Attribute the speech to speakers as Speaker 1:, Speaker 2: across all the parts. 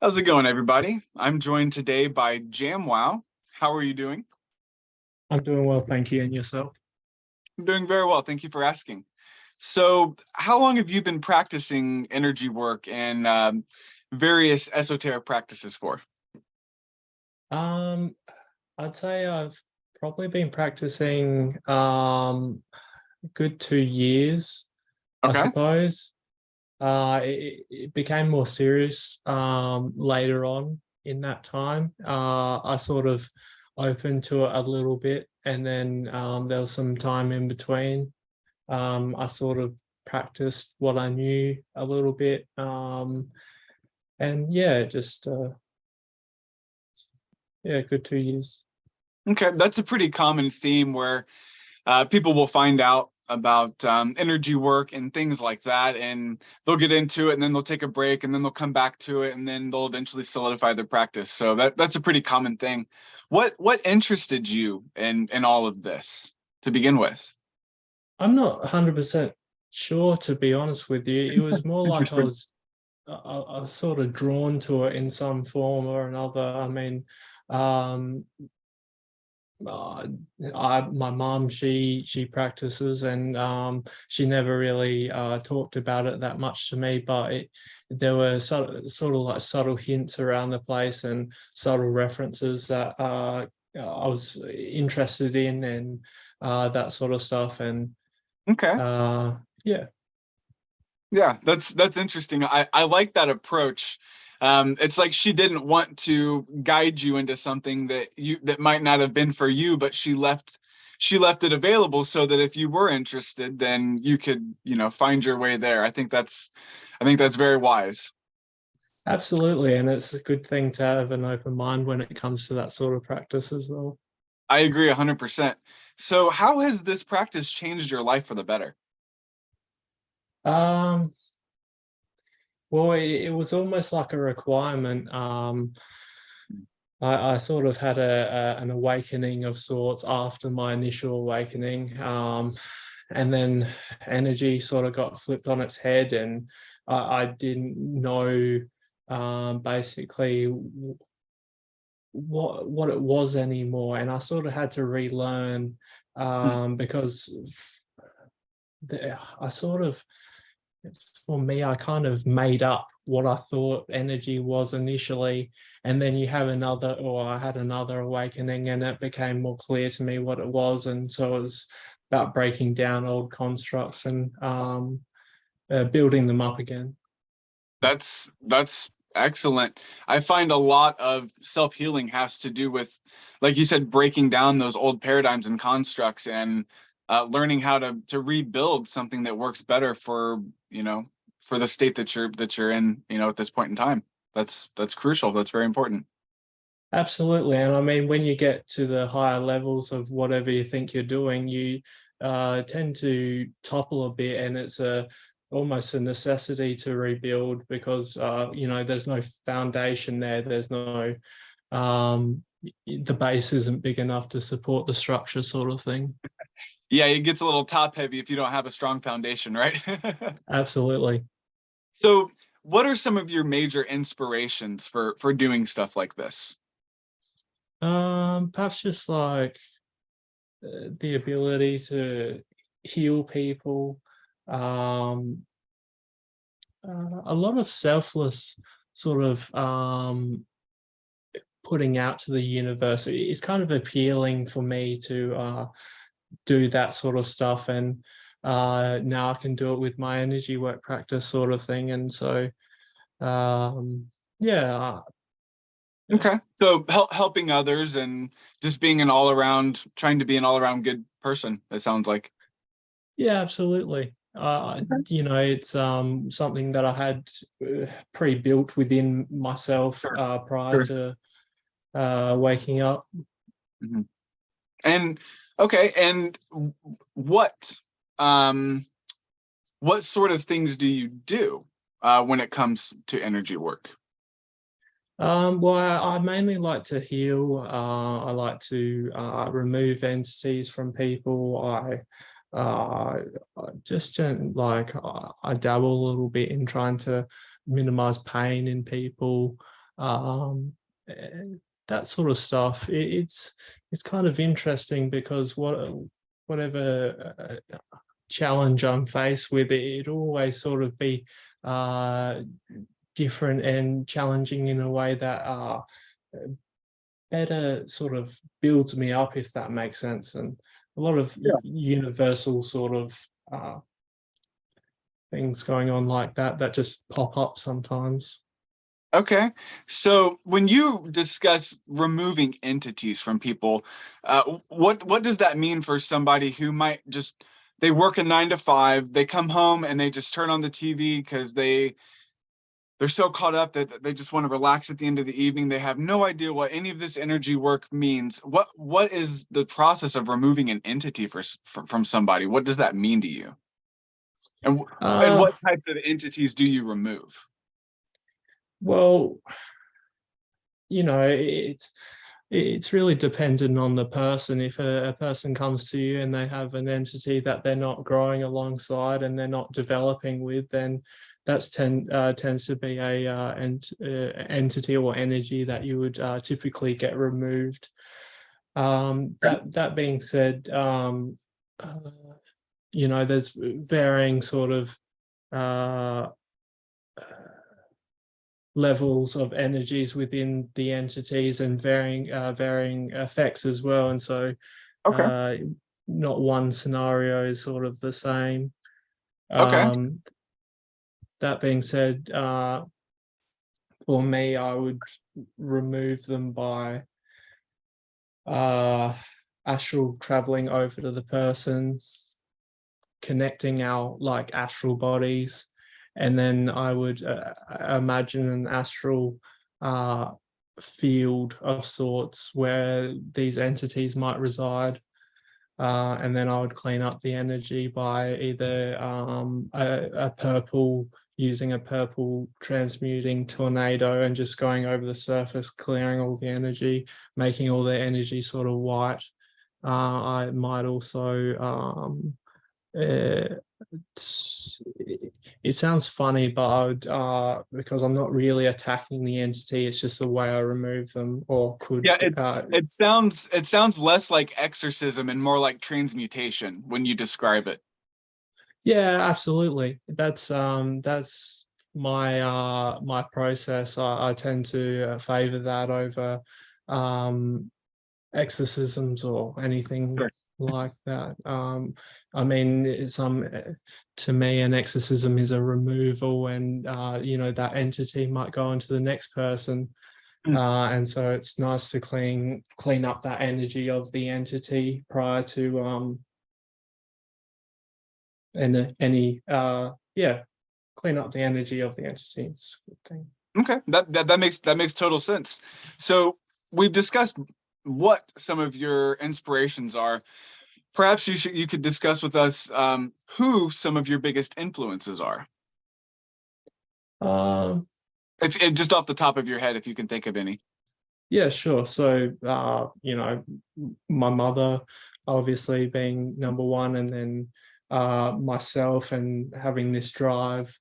Speaker 1: How's it going, everybody? I'm joined today by Jamwow. How are you doing?
Speaker 2: I'm doing well, thank you. And yourself?
Speaker 1: I'm doing very well. Thank you for asking. So, how long have you been practicing energy work and various esoteric practices for?
Speaker 2: Um, I'd say I've probably been practicing a good 2 years, I
Speaker 1: Okay.
Speaker 2: suppose. It became more serious later on in that time. I sort of opened to it a little bit, and then there was some time in between. I sort of practiced what I knew a little bit, and yeah, just yeah, good 2 years.
Speaker 1: Okay, that's a pretty common theme where people will find out about energy work and things like that, and they'll get into it, and then they'll take a break, and then they'll come back to it, and then they'll eventually solidify their practice. So that's a pretty common thing. What interested you in all of this to begin with?
Speaker 2: I'm not 100% sure, to be honest with you. It was more like
Speaker 1: Interesting.
Speaker 2: I was sort of drawn to it in some form or another. I mean, um, uh, my mum, she practices, and she never really talked about it that much to me, but there were sort of like subtle hints around the place and subtle references that I was interested in, and that sort of stuff. And
Speaker 1: Okay.
Speaker 2: yeah.
Speaker 1: Yeah, that's interesting. I like that approach. It's like she didn't want to guide you into something that might not have been for you, but she left it available so that if you were interested, then you could, find your way there. I think that's very wise.
Speaker 2: Absolutely, and it's a good thing to have an open mind when it comes to that sort of practice as well.
Speaker 1: I agree 100%. So how has this practice changed your life for the better?
Speaker 2: Um, well, it was almost like a requirement. I sort of had an awakening of sorts after my initial awakening, and then energy sort of got flipped on its head, and I didn't know basically what it was anymore, and I sort of had to relearn
Speaker 1: Hmm.
Speaker 2: because I sort of, for me, I kind of made up what I thought energy was initially, and then you have another, or I had another awakening, and it became more clear to me what it was, and so it was about breaking down old constructs and building them up again.
Speaker 1: That's excellent. I find a lot of self-healing has to do with, like you said, breaking down those old paradigms and constructs and learning how to rebuild something that works better for the state that you're in, at this point in time. That's crucial. That's very important.
Speaker 2: Absolutely. And I mean, when you get to the higher levels of whatever you think you're doing, you tend to topple a bit, and it's almost a necessity to rebuild because, there's no foundation there. There's no, the base isn't big enough to support the structure, sort of thing.
Speaker 1: Yeah, it gets a little top heavy if you don't have a strong foundation, right?
Speaker 2: Absolutely.
Speaker 1: So, what are some of your major inspirations for doing stuff like this?
Speaker 2: Perhaps just like the ability to heal people, um, a lot of selfless sort of putting out to the universe. It's kind of appealing for me to do that sort of stuff, and now I can do it with my energy work practice, sort of thing. And so, um, yeah,
Speaker 1: Okay. So helping others and just being trying to be an all around good person, it sounds like.
Speaker 2: yeah, absolutely.
Speaker 1: Okay.
Speaker 2: It's something that I had pre-built within myself
Speaker 1: Sure.
Speaker 2: prior
Speaker 1: Sure.
Speaker 2: to waking up.
Speaker 1: Mhm. And okay, and what um what sort of things do you do when it comes to energy work?
Speaker 2: Well, I mainly like to heal. I like to remove entities from people. I just don't like, I dabble a little bit in trying to minimize pain in people. um, that sort of stuff. It's kind of interesting because whatever challenge I'm faced with, it always sort of be different and challenging in a way that better sort of builds me up, if that makes sense. And a lot of universal sort of things going on like that just pop up sometimes.
Speaker 1: Okay. So when you discuss removing entities from people, what does that mean for somebody who might just they work a 9 to 5, they come home and they just turn on the TV because they're so caught up that they just want to relax at the end of the evening. They have no idea what any of this energy work means. What is the process of removing an entity from somebody? What does that mean to you? And
Speaker 2: Uh,
Speaker 1: what types of entities do you remove?
Speaker 2: well, you know, it's really dependent on the person. If a person comes to you and they have an entity that they're not growing alongside and they're not developing with, then that's tends to be a entity or energy that you would typically get removed. That being said, uh, you know, there's varying sort of uh, levels of energies within the entities and varying effects as well. And so
Speaker 1: Okay.
Speaker 2: uh, not one scenario is sort of the same.
Speaker 1: Okay.
Speaker 2: Um, that being said, for me, I would remove them by uh, astral traveling over to the person, connecting our like astral bodies, and then I would imagine an astral uh, field of sorts where these entities might reside. And then I would clean up the energy by either a purple, using a purple transmuting tornado and just going over the surface, clearing all the energy, making all the energy sort of white. I might also uh, it sounds funny, but I would because I'm not really attacking the entity, it's just the way I remove them or could
Speaker 1: Yeah, it sounds less like exorcism and more like transmutation when you describe it.
Speaker 2: yeah, absolutely. That's my process. I tend to favor that over um exorcisms or anything
Speaker 1: Sure.
Speaker 2: like that. I mean, to me, an exorcism is a removal, and you know, that entity might go into the next person,
Speaker 1: Mm.
Speaker 2: and so it's nice to clean up that energy of the entity prior to and any yeah, clean up the energy of the entity. It's a good thing.
Speaker 1: Okay, that makes total sense. So we've discussed what some of your inspirations are. Perhaps you could discuss with us who some of your biggest influences are.
Speaker 2: Um,
Speaker 1: If just off the top of your head, if you can think of any.
Speaker 2: Yeah, sure. So, you know, my mother obviously being number one, and then myself and having this drive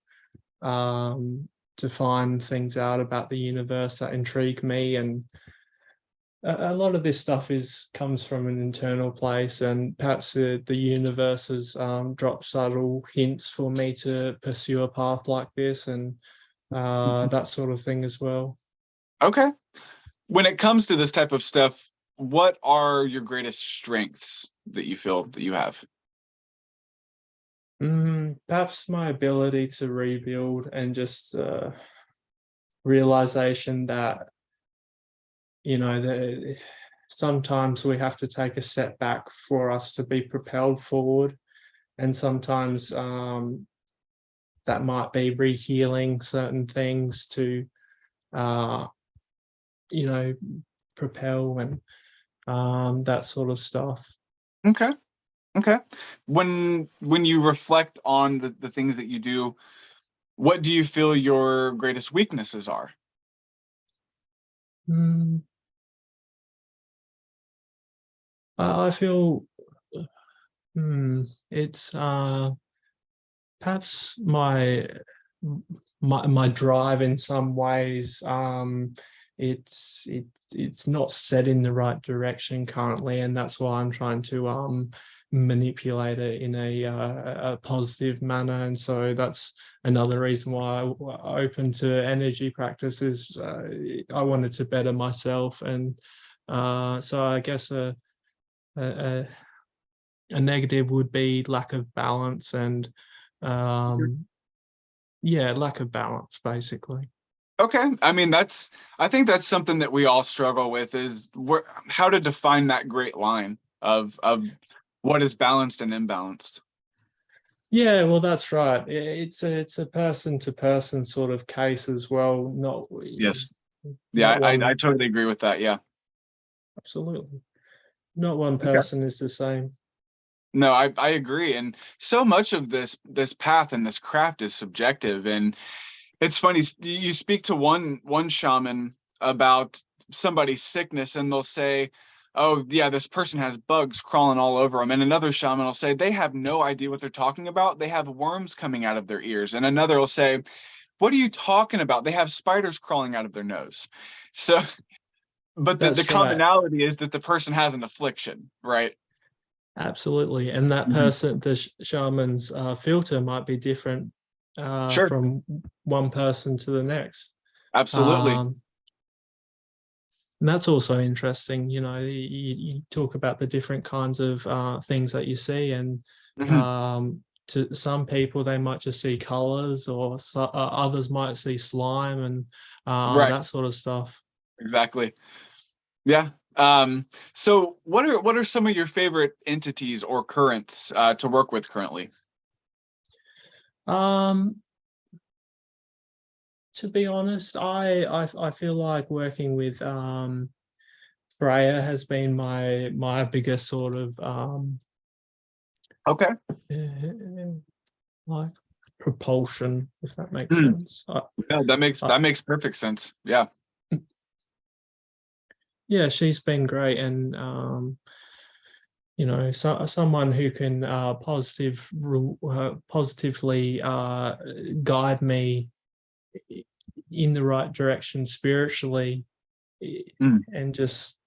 Speaker 2: to find things out about the universe that intrigue me. And a lot of this stuff comes from an internal place, and perhaps the universe has dropped subtle hints for me to pursue a path like this, and that sort of thing as well.
Speaker 1: Okay. When it comes to this type of stuff, what are your greatest strengths that you feel that you have?
Speaker 2: Perhaps my ability to rebuild, and just realization that, you know, that sometimes we have to take a step back for us to be propelled forward, and sometimes that might be rehealing certain things to, uh, you know, propel and that sort of stuff.
Speaker 1: Okay. Okay. When you reflect on the things that you do, what do you feel your greatest weaknesses are?
Speaker 2: Mm, I feel it's perhaps my drive in some ways. It's not set in the right direction currently, and that's why I'm trying to manipulate it in a positive manner. And so that's another reason why I'm open to energy practices. I wanted to better myself, and so I guess a, a negative would be lack of balance, and um, yeah, lack of balance basically.
Speaker 1: Okay. I mean, I think that's something that we all struggle with is how to define that great line of what is balanced and imbalanced.
Speaker 2: Yeah, well, that's right. It's a person to person sort of case as well.
Speaker 1: Yes. Yeah,
Speaker 2: Not
Speaker 1: I
Speaker 2: one.
Speaker 1: totally agree with that. Yeah.
Speaker 2: Absolutely, not one
Speaker 1: Okay.
Speaker 2: person is the same.
Speaker 1: No, I agree. And so much of this path and this craft is subjective. And it's funny, you speak to one shaman about somebody's sickness, and they'll say, "Oh, yeah, this person has bugs crawling all over them." And another shaman will say, "They have no idea what they're talking about. They have worms coming out of their ears." And another will say, "What are you talking about? They have spiders crawling out of their nose." So, but the
Speaker 2: That's right.
Speaker 1: commonality is that the person has an affliction, right?
Speaker 2: Absolutely, and that
Speaker 1: Mhm.
Speaker 2: person, the shaman's filter might be different
Speaker 1: Sure,
Speaker 2: from one person to the next.
Speaker 1: absolutely.
Speaker 2: Um, and that's also interesting. You talk about the different kinds of things that you see, and
Speaker 1: Mhm.
Speaker 2: to some people they might just see colors, or others might see slime and
Speaker 1: Right,
Speaker 2: that sort of stuff.
Speaker 1: exactly. Yeah. So what are some of your favorite entities or currents to work with currently?
Speaker 2: Um, to be honest, I feel like working with Freya has been my biggest sort of
Speaker 1: Okay.
Speaker 2: uh, like propulsion, if that makes
Speaker 1: Hmm.
Speaker 2: sense.
Speaker 1: Yeah,
Speaker 2: I,
Speaker 1: that makes perfect sense. Yeah.
Speaker 2: yeah, she's been great, and someone who can positively guide me in the right direction spiritually,
Speaker 1: Mm.
Speaker 2: and just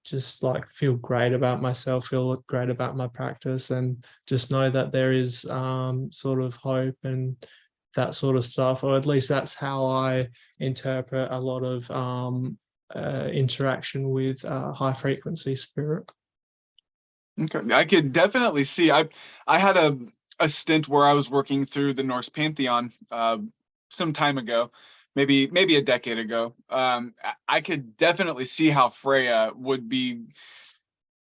Speaker 2: like feel great about myself, feel great about my practice, and just know that there is sort of hope and that sort of stuff, or at least that's how I interpret a lot of interaction with high frequency spirit.
Speaker 1: Okay. I could definitely see. I had a stint where I was working through the Norse pantheon some time ago, maybe a decade ago. I could definitely see how Freya would be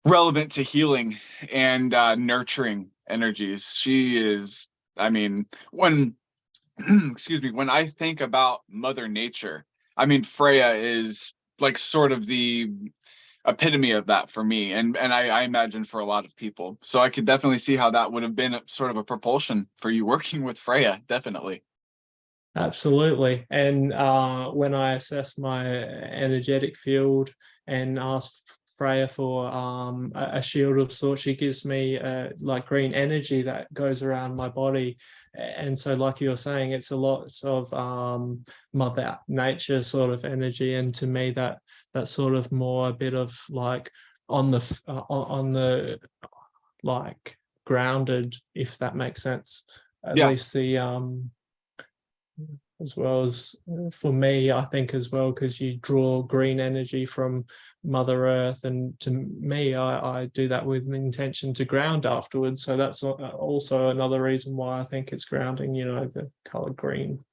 Speaker 1: relevant to healing and nurturing energies. She is, I mean, when excuse me, when I think about Mother Nature, I mean Freya is like sort of the epitome of that for me, and I imagine for a lot of people. So I could definitely see how that would have been sort of a propulsion for you working with Freya, definitely.
Speaker 2: Absolutely. And when I assess my energetic field and ask Freya for a shield of sorts, she gives me like green energy that goes around my body. And so, like you're saying, it's a lot of Mother Nature sort of energy. And to me, that's sort of more a bit of like on the like grounded, if that makes sense. At
Speaker 1: Yeah.
Speaker 2: least the as well as for me, I think as well, because you draw green energy from Mother Earth, and to me, I do that with an intention to ground afterwards. So that's also another reason why I think it's grounding. The color green.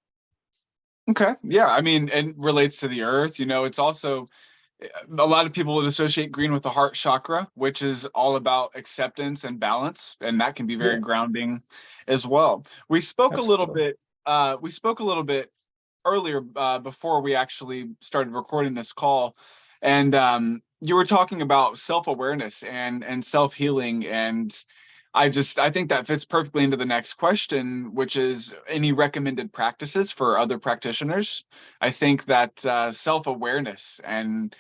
Speaker 1: Okay. Yeah. I mean, and relates to the earth. It's also a lot of people would associate green with the heart chakra, which is all about acceptance and balance, and that can be very
Speaker 2: Yeah,
Speaker 1: grounding as well.
Speaker 2: absolutely.
Speaker 1: We spoke a little bit earlier before we actually started recording this call, and you were talking about self-awareness and self-healing, and I think that fits perfectly into the next question, which is any recommended practices for other practitioners. I think that self-awareness and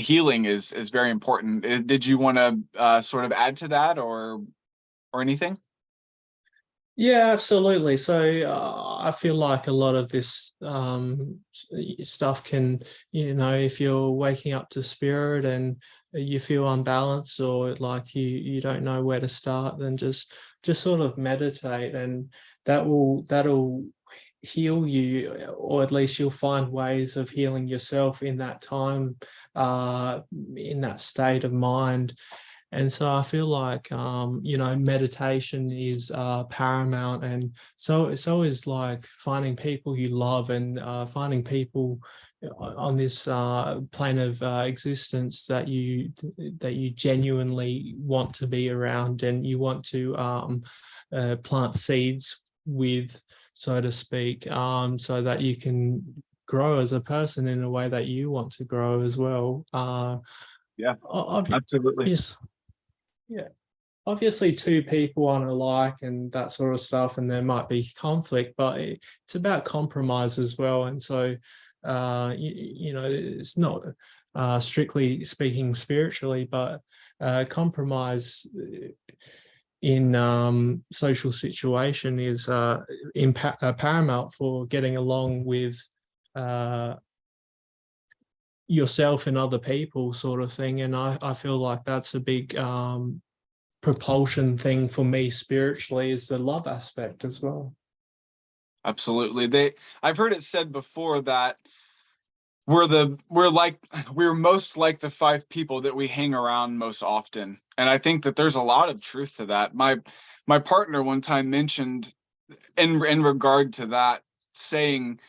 Speaker 1: healing is very important. Did you want to sort of add to that or anything?
Speaker 2: Yeah, absolutely. So I feel like a lot of this stuff can, if you're waking up to spirit and you feel unbalanced, or like you don't know where to start, then just sort of meditate, and that'll heal you, or at least you'll find ways of healing yourself in that time, in that state of mind. And so I feel like, meditation is paramount. And so it's always like finding people you love, and finding people on this plane of existence that you genuinely want to be around, and you want to plant seeds with, so to speak, so that you can grow as a person in a way that you want to grow as well.
Speaker 1: Yeah, absolutely.
Speaker 2: Obvious, yeah. Obviously, two people aren't alike and that sort of stuff, and there might be conflict, but it's about compromise as well. And so, it's not strictly speaking spiritually, but compromise in social situation is paramount for getting along with uh, yourself and other people, sort of thing. And I feel like that's a big propulsion thing for me spiritually, is the love aspect as well.
Speaker 1: Absolutely. I've heard it said before that we're most like the five people that we hang around most often. And I think that there's a lot of truth to that. My partner one time mentioned in regard to that, saying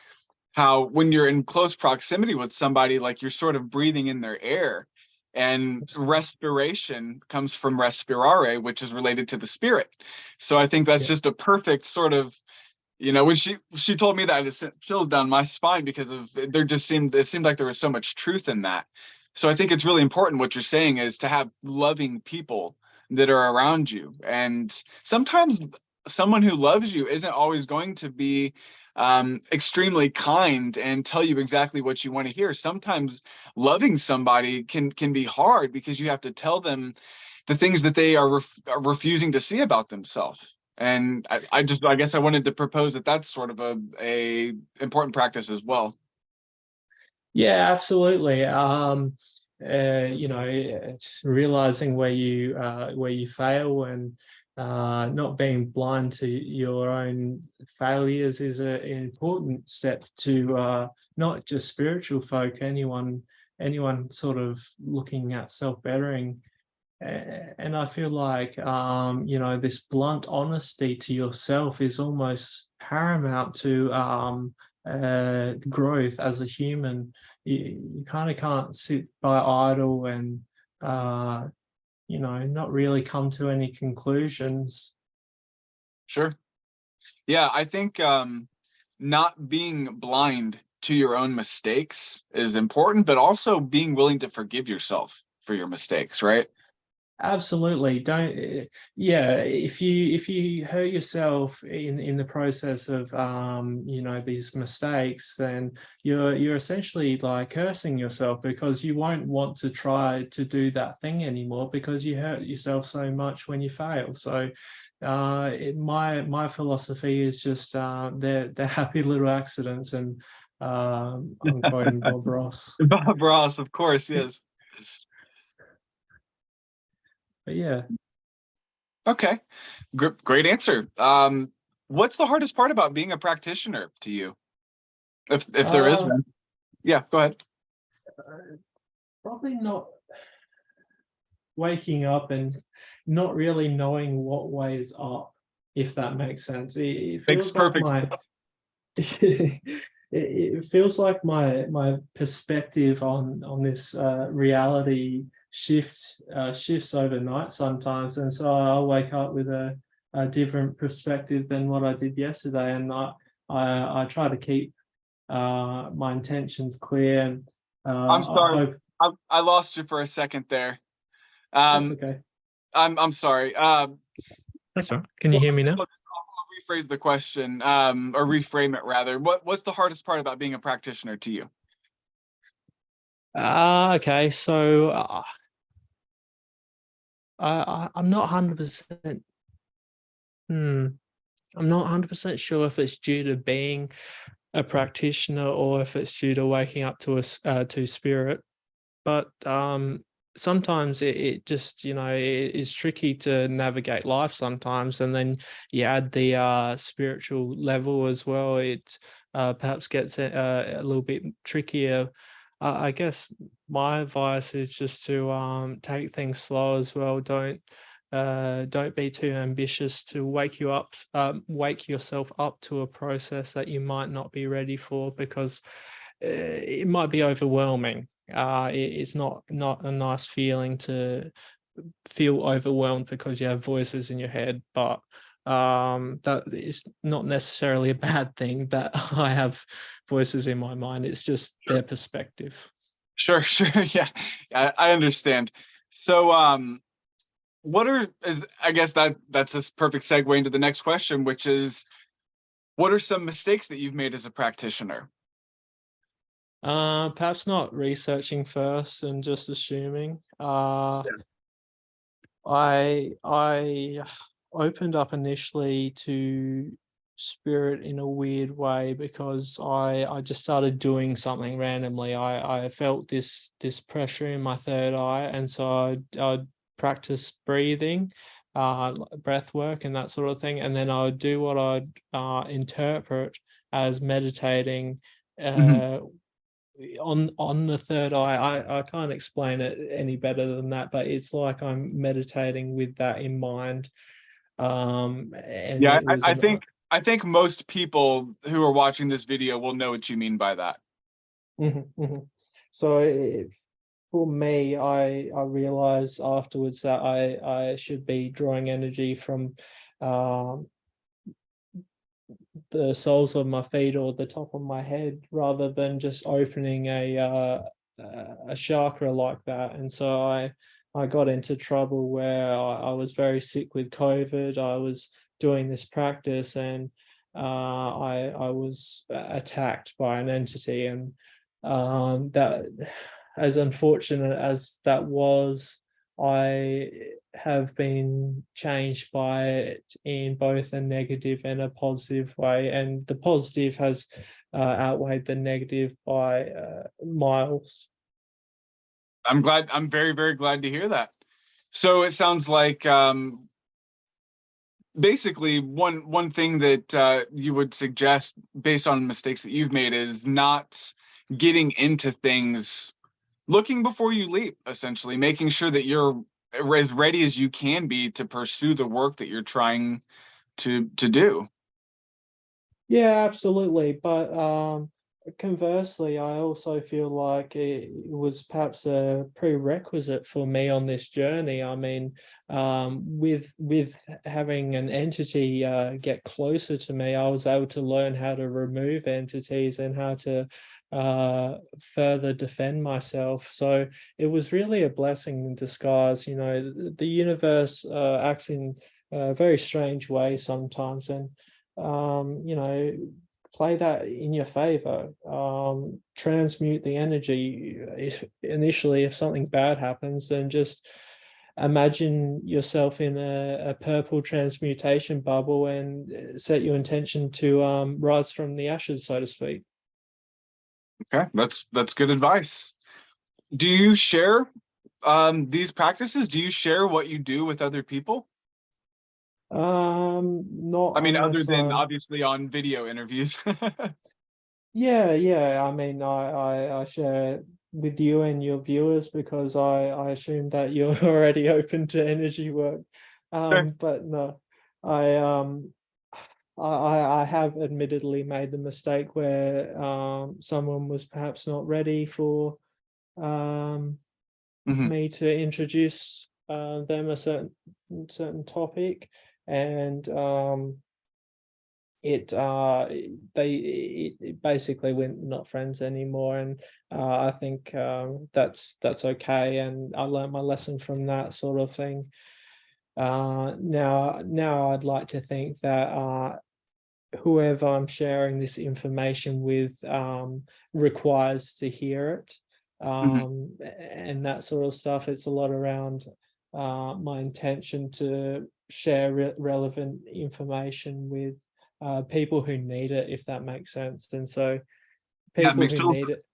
Speaker 1: how when you're in close proximity with somebody, like you're sort of breathing in their air. And respiration comes from respirare, which is related to the spirit. So I think that's
Speaker 2: Yeah,
Speaker 1: just a perfect sort of, when she told me that, it sent chills down my spine, because of it seemed like there was so much truth in that. So I think it's really important what you're saying, is to have loving people that are around you. And sometimes someone who loves you isn't always going to be extremely kind and tell you exactly what you want to hear. Sometimes loving somebody can be hard, because you have to tell them the things that they are refusing to see about themselves. And I guess I wanted to propose that that's sort of a important practice as well.
Speaker 2: yeah, absolutely. It's realizing where you fail, and not being blind to your own failures is an important step to not just spiritual folk, anyone sort of looking at self-bettering. And I feel like, this blunt honesty to yourself is almost paramount to growth as a human. You kind of can't sit by idle and, not really come to any conclusions.
Speaker 1: Sure. Yeah, I think not being blind to your own mistakes is important, but also being willing to forgive yourself for your mistakes, right?
Speaker 2: Absolutely. Don't, yeah, if you hurt yourself in the process of these mistakes, then you're essentially like cursing yourself, because you won't want to try to do that thing anymore, because you hurt yourself so much when you fail. So my philosophy is just they're happy little accidents, and I'm quoting Bob Ross.
Speaker 1: Bob Ross, of course, yes.
Speaker 2: But yeah.
Speaker 1: Okay, great answer. What's the hardest part about being a practitioner to you, if there is
Speaker 2: uh
Speaker 1: one? Yeah, go ahead.
Speaker 2: Probably not waking up and not really knowing what way is up, if that makes sense. It
Speaker 1: Makes
Speaker 2: feels like
Speaker 1: perfect
Speaker 2: my
Speaker 1: sense.
Speaker 2: it feels like my perspective on this reality shifts overnight sometimes, and so I'll wake up with a different perspective than what I did yesterday, and I try to keep my intentions clear, and
Speaker 1: I'm
Speaker 2: I
Speaker 1: sorry,
Speaker 2: hope
Speaker 1: I lost you for a second there.
Speaker 2: that's
Speaker 1: Um,
Speaker 2: okay.
Speaker 1: I'm sorry.
Speaker 2: That's all right. Can you
Speaker 1: Well,
Speaker 2: hear me now?
Speaker 1: I'll rephrase the question, or reframe it rather. What's the hardest part about being a practitioner to you?
Speaker 2: Okay. So I'm not 100%. Hmm. I'm not 100% sure if it's due to being a practitioner or if it's due to waking up to to spirit. But sometimes it just, it is tricky to navigate life sometimes, and then you add the spiritual level as well. It perhaps gets a little bit trickier. I guess my advice is just to take things slow as well. Don't be too ambitious to wake yourself up to a process that you might not be ready for, because it might be overwhelming. It's not a nice feeling to feel overwhelmed because you have voices in your head, but that is not necessarily a bad thing that I have voices in my mind. It's just
Speaker 1: Sure,
Speaker 2: their perspective.
Speaker 1: sure, sure. Yeah, I understand. So, what are is I guess that's a perfect segue into the next question, which is, what are some mistakes that you've made as a practitioner?
Speaker 2: Perhaps not researching first and just assuming.
Speaker 1: Yeah.
Speaker 2: I opened up initially to spirit in a weird way because I just started doing something randomly. I felt this pressure in my third eye, and so I'd practice breathing, breath work and that sort of thing, and then I would do what I'd interpret as meditating.
Speaker 1: Mhm.
Speaker 2: Uh, on the third eye, I can't explain it any better than that, but it's like I'm meditating with that in mind. And
Speaker 1: Yeah,
Speaker 2: it was an
Speaker 1: I think most people who are watching this video will know what you mean by that.
Speaker 2: Mhm, mhm. So for me, I realized afterwards that I should be drawing energy from um the soles of my feet or the top of my head, rather than just opening a chakra like that. And so I got into trouble where I was very sick with COVID. I was doing this practice, and I was attacked by an entity, and that, as unfortunate as that was, I have been changed by it in both a negative and a positive way, and the positive has outweighed the negative by miles.
Speaker 1: I'm very, very glad to hear that. So it sounds like basically one thing that you would suggest based on mistakes that you've made is not getting into things, looking before you leap, essentially making sure that you're as ready as you can be to pursue the work that you're trying to do.
Speaker 2: Yeah, absolutely. But conversely, I also feel like it was perhaps a prerequisite for me on this journey. I mean, with having an entity get closer to me, I was able to learn how to remove entities and how to further defend myself. So it was really a blessing in disguise. The universe acts in a very strange way sometimes, and play that in your favor. Transmute the energy. If initially, if something bad happens, then just imagine yourself in a purple transmutation bubble, and set your intention to rise from the ashes, so to speak.
Speaker 1: Okay, that's good advice. Do you share these practices? Do you share what you do with other people?
Speaker 2: Not
Speaker 1: I mean, other
Speaker 2: unless
Speaker 1: than
Speaker 2: I'm.
Speaker 1: obviously on video interviews.
Speaker 2: Yeah, yeah. I mean, I share with you and your viewers because I assume that you're already open to energy work.
Speaker 1: Sure.
Speaker 2: But no, I um I have admittedly made the mistake where someone was perhaps not ready for um
Speaker 1: Hmm.
Speaker 2: me to introduce them a certain topic, and it basically we're not friends anymore, and I think that's okay, and I learned my lesson from that sort of thing. Now I'd like to think that whoever I'm sharing this information with requires to hear it,
Speaker 1: Hmm.
Speaker 2: and that sort of stuff. It's a lot around my intention to share relevant information with people who need it, if that makes sense. And so
Speaker 1: Yeah, it
Speaker 2: people
Speaker 1: makes
Speaker 2: who
Speaker 1: total
Speaker 2: need
Speaker 1: sense.
Speaker 2: it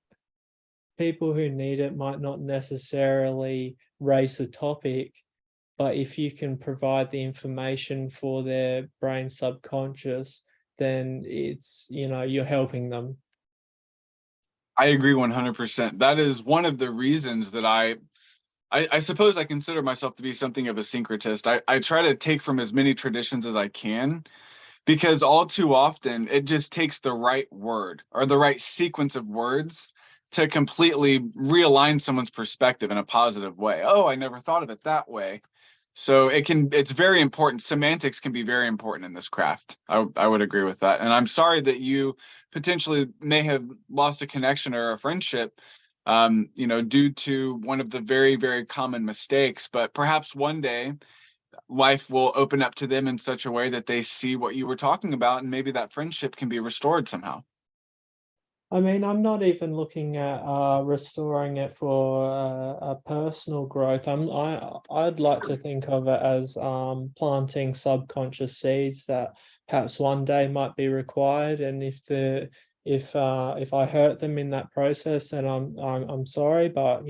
Speaker 2: people who need it might not necessarily raise the topic, but if you can provide the information for their brain subconscious, then it's, you're helping them.
Speaker 1: I agree 100%. That is one of the reasons that I suppose I consider myself to be something of a syncretist. I try to take from as many traditions as I can, because all too often it just takes the right word or the right sequence of words to completely realign someone's perspective in a positive way. Oh, I never thought of it that way. So it's very important. Semantics can be very important in this craft. I would agree with that. And I'm sorry that you potentially may have lost a connection or a friendship, due to one of the very, very common mistakes. But perhaps one day life will open up to them in such a way that they see what you were talking about, and maybe that friendship can be restored somehow.
Speaker 2: I mean, I'm not even looking at restoring it for a personal growth. I'd like to think of it as planting subconscious seeds that perhaps one day might be required. And if I hurt them in that process, then I'm sorry. But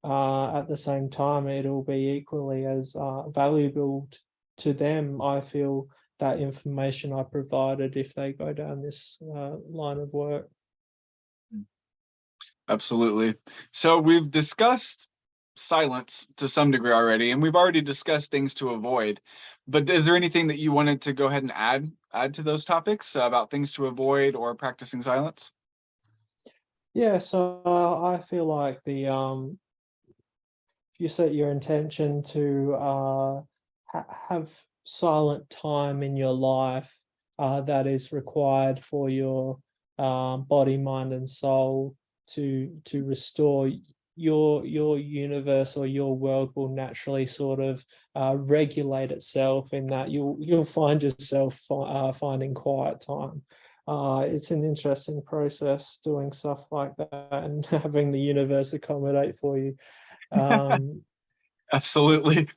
Speaker 2: at the same time, it'll be equally as valuable to them. I feel that information I provided if they go down this line of work.
Speaker 1: Absolutely. So we've discussed silence to some degree already, and we've already discussed things to avoid. But is there anything that you wanted to go ahead and add to those topics about things to avoid or practicing silence?
Speaker 2: Yeah, so I feel like if you set your intention to have silent time in your life that is required for your body, mind, and soul to restore your universe, or your world will naturally sort of regulate itself, in that you'll find yourself finding quiet time. It's an interesting process doing stuff like that and having the universe accommodate for you. Um,
Speaker 1: Absolutely.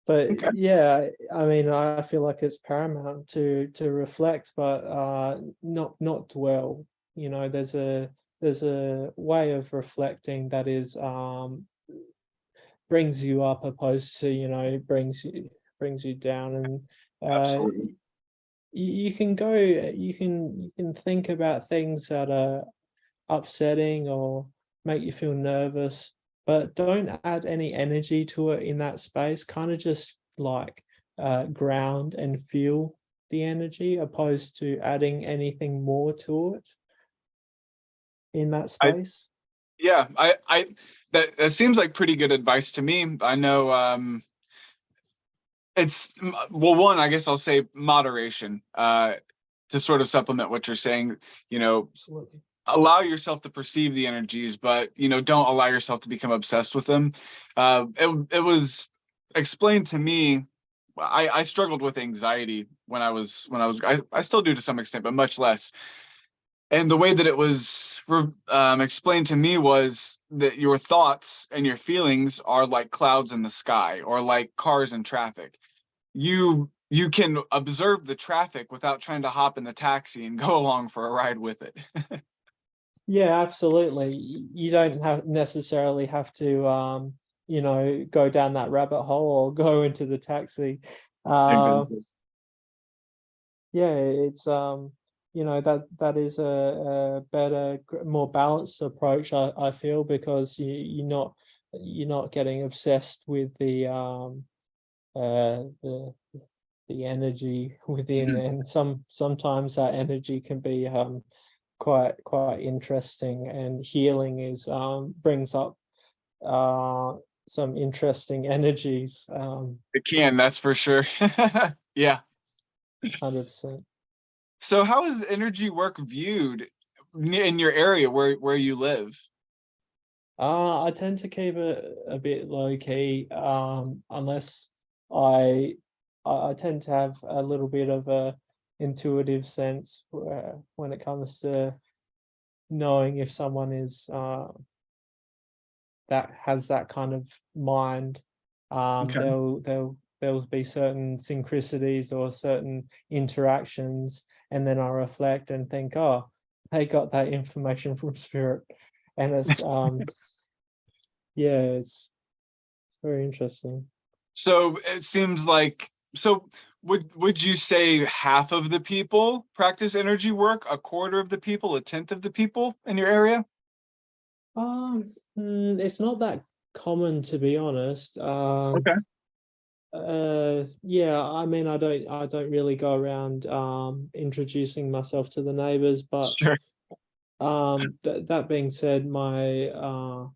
Speaker 2: but
Speaker 1: Okay.
Speaker 2: yeah, I mean, I feel like it's paramount to reflect, but not dwell. There's a way of reflecting that is brings you up, opposed to brings you down. And uh
Speaker 1: Absolutely.
Speaker 2: you can go you can think about things that are upsetting or make you feel nervous, but don't add any energy to it in that space. Kind of just like ground and feel the energy, opposed to adding anything more to it in that
Speaker 1: I
Speaker 2: space.
Speaker 1: Yeah, I that seems like pretty good advice to me. I know well, one, I guess I'll say moderation, to sort of supplement what you're saying, you know,
Speaker 2: Absolutely.
Speaker 1: allow yourself to perceive the energies, but don't allow yourself to become obsessed with them. It was explained to me. I struggled with anxiety I still do to some extent, but much less. And the way that it was explained to me was that your thoughts and your feelings are like clouds in the sky or like cars in traffic. You can observe the traffic without trying to hop in the taxi and go along for a ride with it.
Speaker 2: Yeah, absolutely. You don't have necessarily have to go down that rabbit hole or go into the taxi. Uh,
Speaker 1: Exactly.
Speaker 2: yeah, it's that is a better, more balanced approach, I feel, because you're not getting obsessed with the energy within.
Speaker 1: Mhm.
Speaker 2: And sometimes that energy can be quite interesting, and healing is brings up uh some interesting energies.
Speaker 1: It can, that's for sure. Yeah.
Speaker 2: 100%.
Speaker 1: So how is energy work viewed in your area where you live?
Speaker 2: I tend to keep it a bit low key, unless I I tend to have a little bit of a intuitive sense when it comes to knowing if someone is that has that kind of mind.
Speaker 1: Okay.
Speaker 2: There'll be certain synchronicities or certain interactions, and then I reflect and think, oh, they got that information from spirit. And it's yeah, it's very interesting.
Speaker 1: So it seems like, so would you say half of the people practice energy work, a quarter of the people, a tenth of the people in your area?
Speaker 2: It's not that common, to be honest.
Speaker 1: Okay.
Speaker 2: Yeah, I mean, I don't really go around introducing myself to the neighbors, but
Speaker 1: Sure.
Speaker 2: that being said, my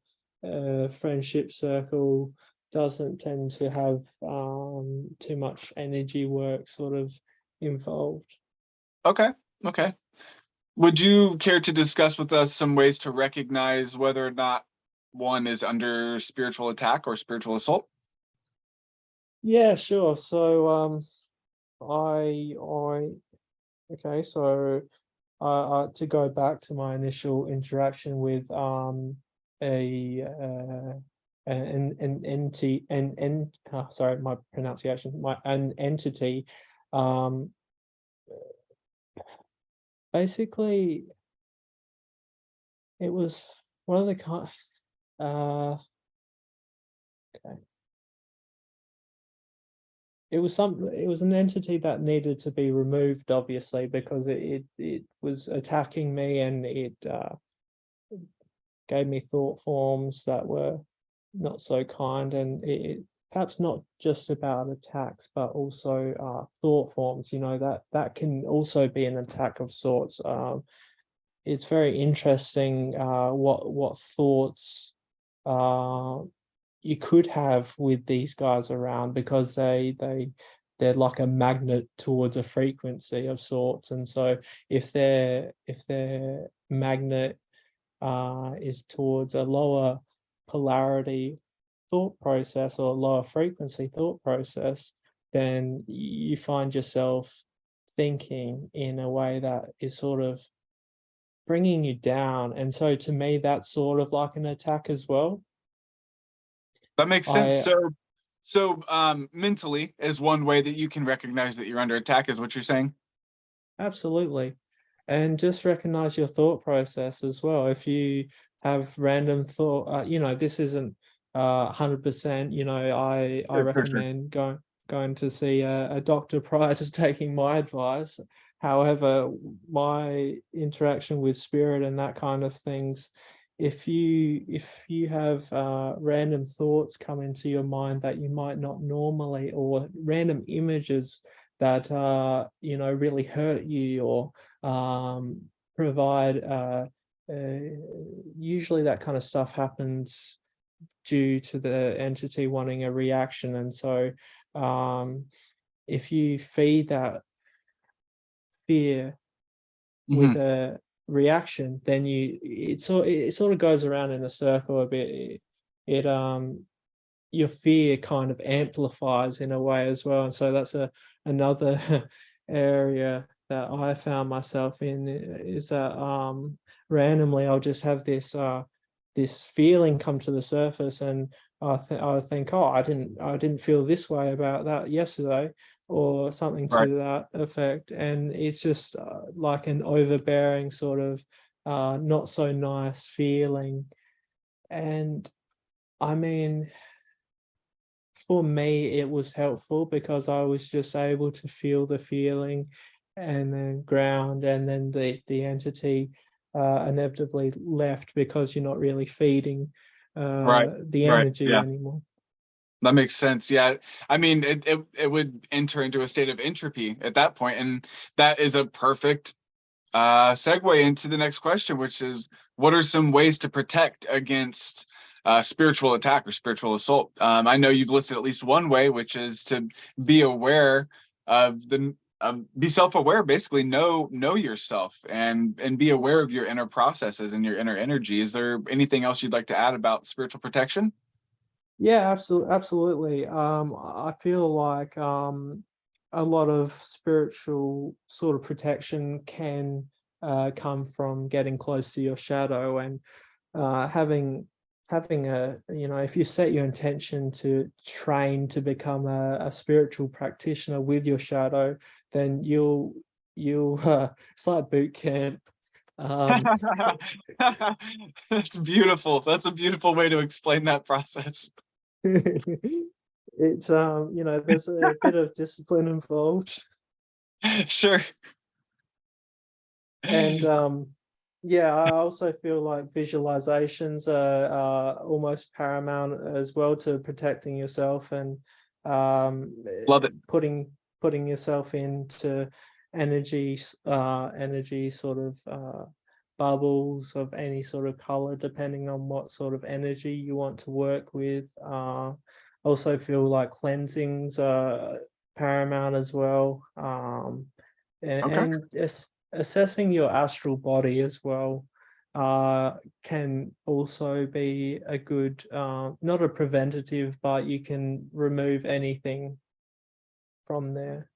Speaker 2: friendship circle doesn't tend to have too much energy work sort of involved.
Speaker 1: Okay. Okay. Would you care to discuss with us some ways to recognize whether or not one is under spiritual attack or spiritual assault?
Speaker 2: Yeah, sure. So I okay, so to go back to my initial interaction with a an entity sorry, my pronunciation, an entity, um basically it was one of the kind okay. It was an entity that needed to be removed, obviously, because it was attacking me, and it gave me thought forms that were not so kind, and perhaps not just about attacks, but also thought forms. You know, that can also be an attack of sorts. It's very interesting what thoughts uh, you could have with these guys around, because they're like a magnet towards a frequency of sorts. And so if their magnet is towards a lower polarity thought process or lower frequency thought process, then you find yourself thinking in a way that is sort of bringing you down. And so to me, that's sort of like an attack as well.
Speaker 1: That makes sense.
Speaker 2: I
Speaker 1: So mentally is one way that you can recognize that you're under attack, is what you're saying?
Speaker 2: Absolutely. And just recognize your thought process as well. If you have random thought, this isn't 100%, I
Speaker 1: Sure, sure, sure.
Speaker 2: recommend going to see a doctor prior to taking my advice. However, my interaction with spirit and that kind of things, if you have random thoughts come into your mind that you might not normally, or random images that really hurt you, or provide usually that kind of stuff happens due to the entity wanting a reaction. And so um, if you feed that fear with
Speaker 1: Hmm.
Speaker 2: a reaction, then it sort of goes around in a circle a bit. It your fear kind of amplifies in a way as well. And so that's another area that I found myself in, is that randomly I'll just have this feeling come to the surface, and I think, oh, I didn't feel this way about that yesterday, or something
Speaker 1: Right.
Speaker 2: to that effect. And it's just like an overbearing sort of not so nice feeling. And I mean, for me, it was helpful because I was just able to feel the feeling and then ground, and then the entity inevitably left, because you're not really feeding
Speaker 1: Right.
Speaker 2: the
Speaker 1: Right.
Speaker 2: energy
Speaker 1: Yeah.
Speaker 2: anymore.
Speaker 1: That makes sense. Yeah. I mean, it would enter into a state of entropy at that point, and that is a perfect segue into the next question, which is, what are some ways to protect against spiritual attack or spiritual assault? I know you've listed at least one way, which is to be aware of be self-aware, basically know yourself, and be aware of your inner processes and your inner energy. Is there anything else you'd like to add about spiritual protection?
Speaker 2: Yeah, absolutely. I feel like a lot of spiritual sort of protection can come from getting close to your shadow, and having having if you set your intention to train to become a spiritual practitioner with your shadow, then you'll it's like boot camp. um
Speaker 1: That's beautiful. That's a beautiful way to explain that process.
Speaker 2: it's there's a bit of discipline involved.
Speaker 1: Sure.
Speaker 2: And yeah, I also feel like visualizations are almost paramount as well to protecting yourself, and
Speaker 1: Love it.
Speaker 2: putting yourself into energy sort of bubbles of any sort of color, depending on what sort of energy you want to work with. Also feel like cleansings are paramount as well.
Speaker 1: Okay.
Speaker 2: And assessing your astral body as well can also be a good, not a preventative, but you can remove anything from there.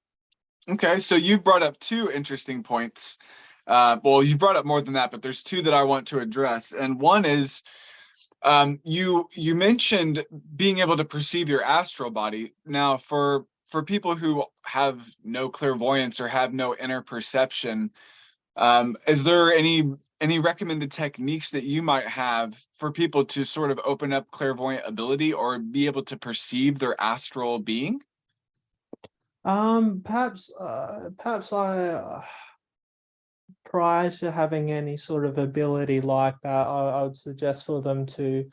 Speaker 1: Okay. So you brought up two interesting points. Well, you brought up more than that, but there's two that I want to address. And one is you mentioned being able to perceive your astral body. Now, for people who have no clairvoyance or have no inner perception, is there any recommended techniques that you might have for people to sort of open up clairvoyant ability or be able to perceive their astral being?
Speaker 2: Perhaps I prior to having any sort of ability like that, I would suggest for them to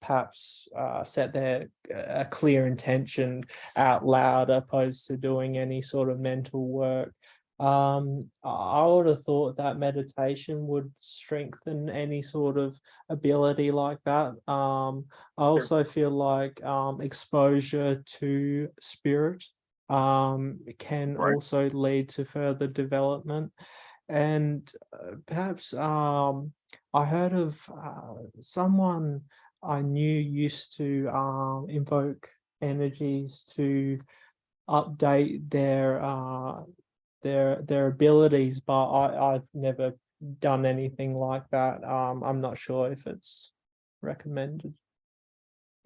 Speaker 2: perhaps set their a clear intention out loud, opposed to doing any sort of mental work. I would have thought that meditation would strengthen any sort of ability like that. I
Speaker 1: Sure.
Speaker 2: also feel like exposure to spirit can
Speaker 1: Right.
Speaker 2: also lead to further development. And perhaps I heard of someone I knew used to invoke energies to update their abilities, but I've never done anything like that. I'm not sure if it's recommended.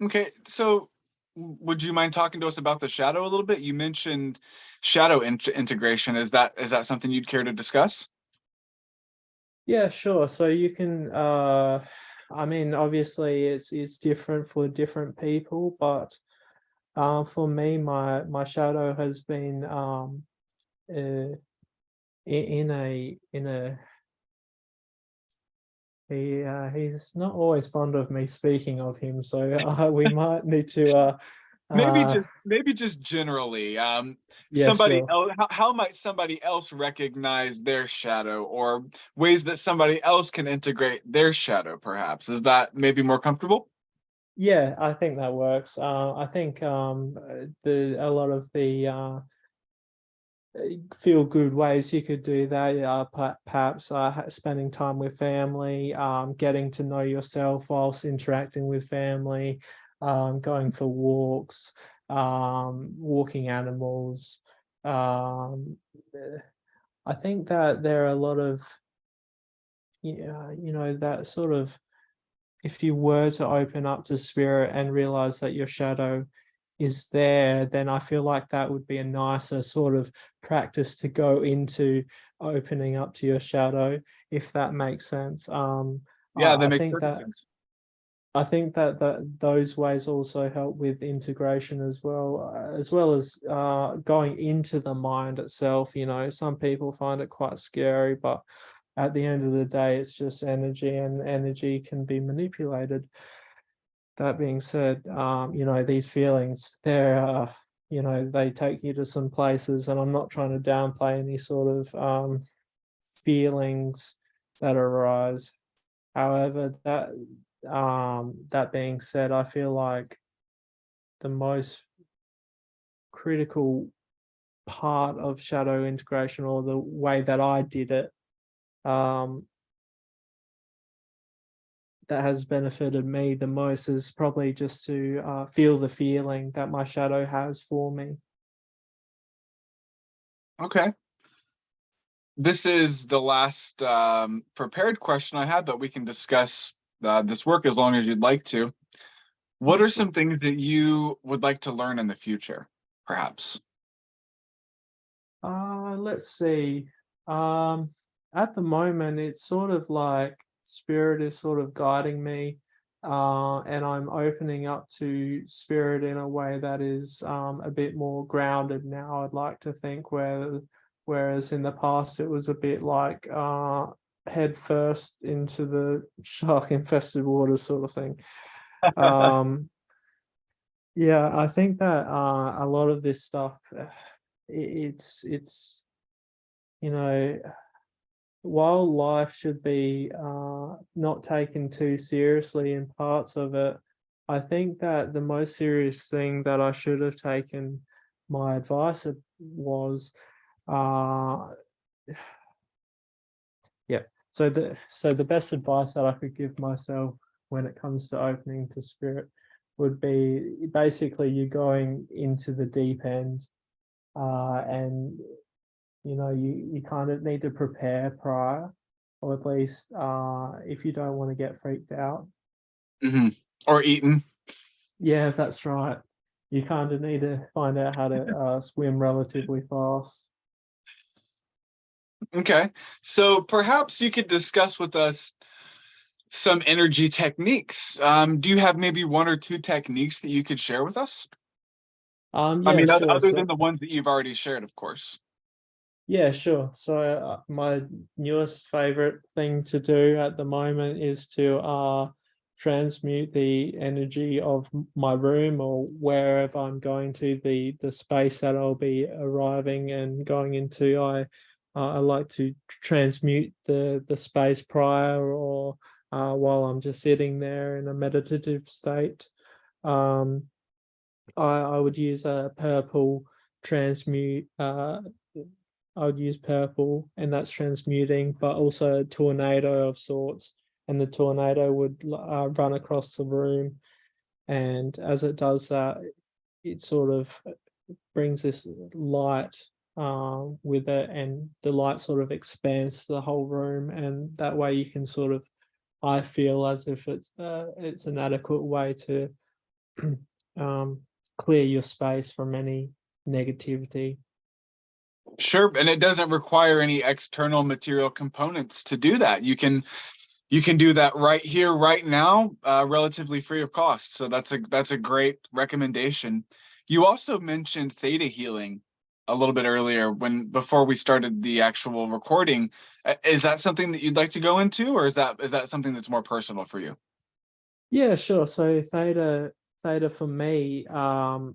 Speaker 1: Okay, so would you mind talking to us about the shadow a little bit? You mentioned shadow integration. Is that something you'd care to discuss?
Speaker 2: Yeah, sure. So you can I mean, obviously it's different for different people, but for me, my shadow has been in a he's not always fond of me speaking of him, so we might need to uh
Speaker 1: Maybe just generally,
Speaker 2: yeah,
Speaker 1: somebody
Speaker 2: sure.
Speaker 1: else, how might somebody else recognize their shadow, or ways that somebody else can integrate their shadow, perhaps? Is that maybe more comfortable?
Speaker 2: Yeah, I think that works. I think the a lot of the feel good ways you could do that. Perhaps spending time with family, getting to know yourself whilst interacting with family, going for walks, walking animals. Um, eh, I think that there are a lot of, yeah, that sort of, if you were to open up to spirit and realize that your shadow is there, then I feel like that would be a nicer sort of practice to go into, opening up to your shadow, if that makes sense.
Speaker 1: Yeah, that
Speaker 2: I
Speaker 1: makes
Speaker 2: think
Speaker 1: perfect
Speaker 2: that
Speaker 1: sense.
Speaker 2: those ways also help with integration as well as going into the mind itself. Some people find it quite scary, but at the end of the day, it's just energy, and energy can be manipulated. That being said, these feelings, they take you to some places, and I'm not trying to downplay any sort of feelings that arise. However, that being said, I feel like the most critical part of shadow integration, or the way that I did it, um, that has benefited me the most, is probably just to feel the feeling that my shadow has for me.
Speaker 1: Okay. This is the last prepared question I had, but we can discuss this work as long as you'd like to. What
Speaker 2: Yeah,
Speaker 1: are
Speaker 2: sure.
Speaker 1: some things that you would like to learn in the future, perhaps?
Speaker 2: Let's see. Um, at the moment, it's sort of like spirit is sort of guiding me, and I'm opening up to spirit in a way that is a bit more grounded now. I'd like to think whereas in the past it was a bit like head first into the shark infested water sort of thing. Um, yeah, I think that a lot of this stuff, it's you know, while life should be not taken too seriously in parts of it, I think that the most serious thing that I should have taken my advice was, uh, yeah. So the best advice that I could give myself when it comes to opening to spirit would be basically you going into the deep end, and you kind of need to prepare prior, or at least if you don't want to get freaked out.
Speaker 1: Hmm. Or eaten?
Speaker 2: Yeah, that's right. You kind of need to find out how to swim relatively fast.
Speaker 1: Okay. So perhaps you could discuss with us some energy techniques. Do you have maybe one or two techniques that you could share with us? I
Speaker 2: Yeah,
Speaker 1: mean,
Speaker 2: sure.
Speaker 1: other than
Speaker 2: So
Speaker 1: the ones that you've already shared, of course.
Speaker 2: yeah, sure. So my newest favorite thing to do at the moment is to transmute the energy of my room or wherever I'm going to, the space that I'll be arriving and going into. I like to transmute the space prior or while I'm just sitting there in a meditative state. Um, I would use a purple transmute. I would use purple, and that's transmuting, but also a tornado of sorts. And the tornado would run across the room, and as it does that, it sort of brings this light with it, and the light sort of expands the whole room, and that way you can sort of, I feel as if it's an adequate way to um, clear your space from any negativity.
Speaker 1: Sure, and it doesn't require any external material components to do that. You can do that right here, right now, relatively free of cost. So that's a great recommendation. You also mentioned theta healing a little bit earlier when before we started the actual recording. Is that something that you'd like to go into, or is that something that's more personal for you?
Speaker 2: Yeah, sure. So theta for me, I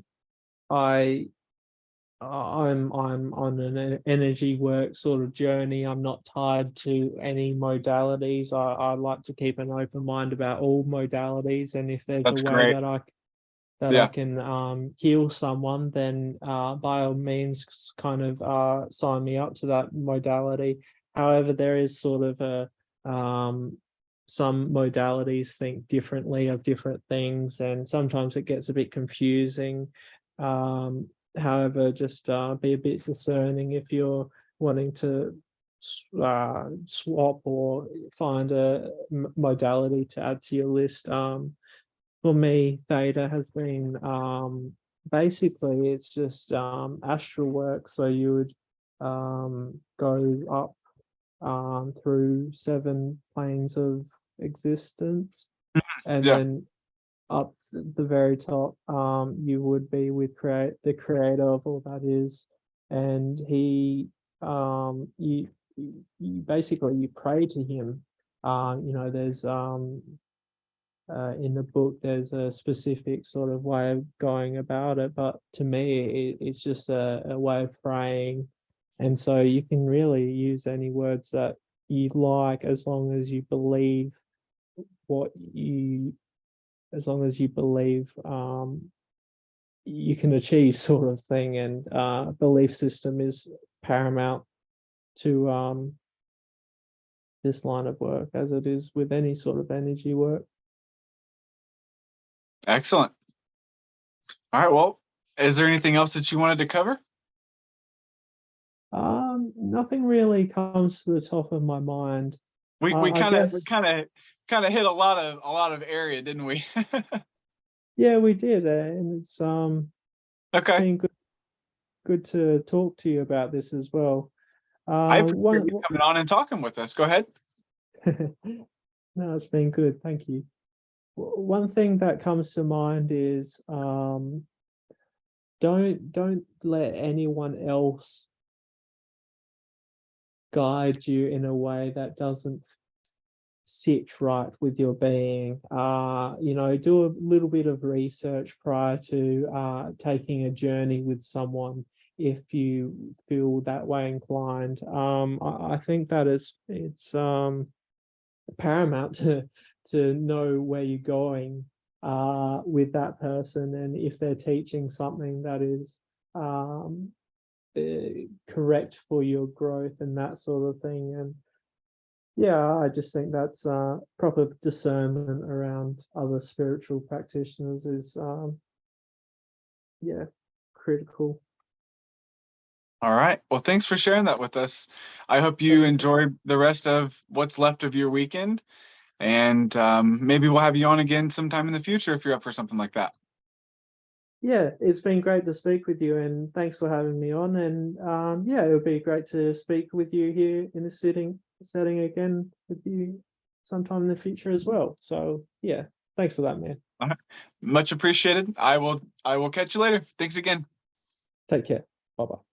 Speaker 2: I'm on an energy work sort of journey. I'm not tied to any modalities. I like to keep an open mind about all modalities, and if there's a
Speaker 1: That's
Speaker 2: way
Speaker 1: great.
Speaker 2: that I
Speaker 1: Yeah,
Speaker 2: can heal someone, then by all means, kind of sign me up to that modality. However, there is sort of some modalities think differently of different things, and sometimes it gets a bit confusing. Um, However, just be a bit discerning if you're wanting to swap or find a modality to add to your list. For me, theta has been basically it's just astral work. So you would go up through 7 planes of existence, and
Speaker 1: yeah.
Speaker 2: then up the very top, you would be with the creator of all that is, and he, you basically you pray to him. There's in the book there's a specific sort of way of going about it, but to me it's just a way of praying, and so you can really use any words that you like as long as you believe what you as long as you believe you can achieve sort of thing, and belief system is paramount to this line of work as it is with any sort of energy work.
Speaker 1: Excellent. All right. Well, is there anything else that you wanted to cover?
Speaker 2: Nothing really comes to the top of my mind
Speaker 1: We
Speaker 2: I
Speaker 1: kind of
Speaker 2: guess,
Speaker 1: hit a lot of area, didn't we?
Speaker 2: yeah, we did, and it's
Speaker 1: Okay.
Speaker 2: been good to talk to you about this as well.
Speaker 1: I appreciate
Speaker 2: One,
Speaker 1: you coming on and talking with us. Go ahead.
Speaker 2: no, it's been good. Thank you. One thing that comes to mind is don't let anyone else guide you in a way that doesn't sit right with your being. You know, do a little bit of research prior to taking a journey with someone if you feel that way inclined. I think that it's paramount to know where you're going with that person, and if they're teaching something that is correct for your growth and that sort of thing. And yeah, I just think that's proper discernment around other spiritual practitioners is yeah, critical.
Speaker 1: All right. Well, thanks for sharing that with us. I hope you
Speaker 2: That's okay.
Speaker 1: enjoy the rest of what's left of your weekend. And maybe we'll have you on again sometime in the future if you're up for something like that.
Speaker 2: Yeah, it's been great to speak with you, and thanks for having me on. And yeah, it would be great to speak with you here in this setting again with you sometime in the future as well. So yeah, thanks for that, man.
Speaker 1: All right. Much appreciated. I will catch you later. Thanks again.
Speaker 2: Take care. Bye bye.